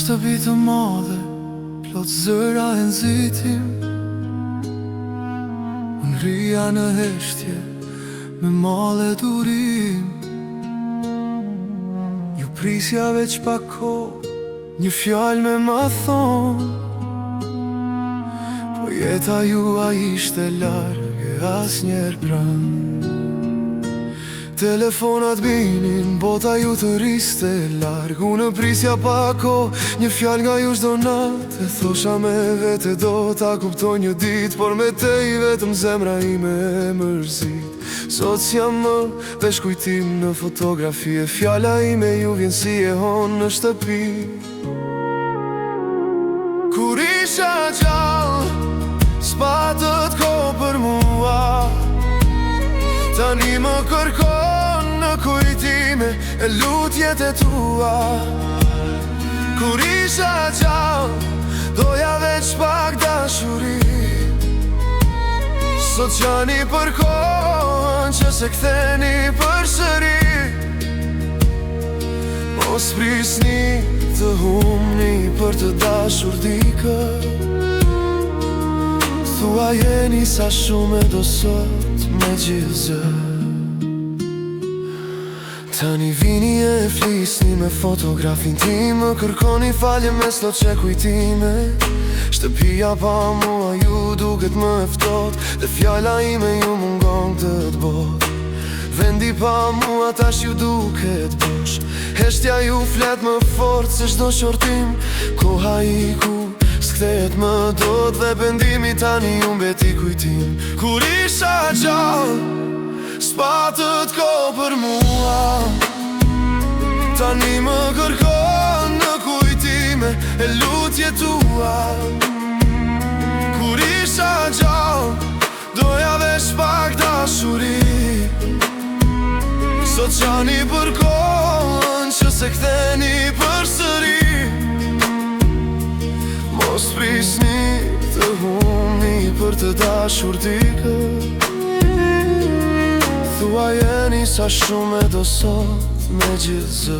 shtëpi të madhe, plot zëra e nxitim. Unë rria në heshtje, me male durim. Ju prisja veç pak kohë, një fjallë me ma thonë. Po jeta jua ishte largë, as njerë pranë. Telefonat binin, bota ju të riste largë. Unë prisja pak kohë, një fjallë nga ju shdo natë. E thosha me vete do ta kuptoj një dit, por me te i vetëm zemra ime e mërzit. Sot s'jam më veç kujtim në fotografi, e fjalla ime ju vjen si e honë në shtëpi. Kur isha gjallë, s'patët ko për mua, tani më kërkon në kujtime e lutjet e tua. Kur isha gjallë, doja veç pak dashuri. Sot qani përkon që se ktheni përsëri. Mos prisni të humni për të dashur dikë. Thua jeni sa shumë e do sot me gjithë zë. Tani vini e flisni me fotografin tim, më kërkoni falje me slot që kujtime. Shtëpia pa mua ju duket më eftot, dhe fjalla ime ju mungon të t'bot. Vendi pa mua tash ju duket bosh, heshtja ju flet më fort se shdo shortim. Koha i ku s'kthehet më dot, dhe bendimi tani ju mbeti kujtim. Kur isha gjallë, s'patët ko për mua, tani më kërkon në kujtime e lutje tua. Kur isha gjallë, doja veç pak dashuri. Sot qani përkon që se ktheni përsëri. Mos prisni të humni për të dashur dikë. Thua jeni sa shumë e do sot me gjithë zë.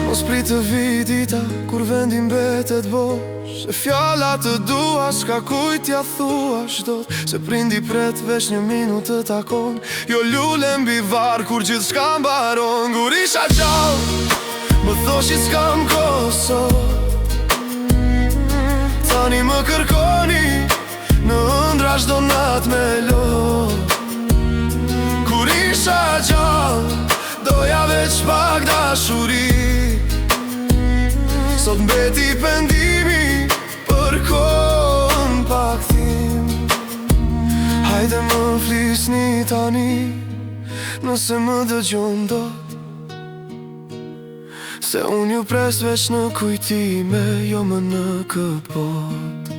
Mos prit të vi dita kur vendi mbetet bosh, e fjalla të dua s'ka kujt ja thua shdot. Se prindi pret veç një minut të takon, jo lule mbi var kur gjithë shka mbaron. Kur isha gjallë, më thoshi s'kam kohë sot, tani më kërkoni në ëndra shdo nat me lot. Kur isha gjallë, doja veç pak dashuri. Sot mbeti pendimi për kohën pak thim. Hajde më flisni tani, nëse më dëgjon dot, se unë ju pres veç në kujtime, jo më në këpot.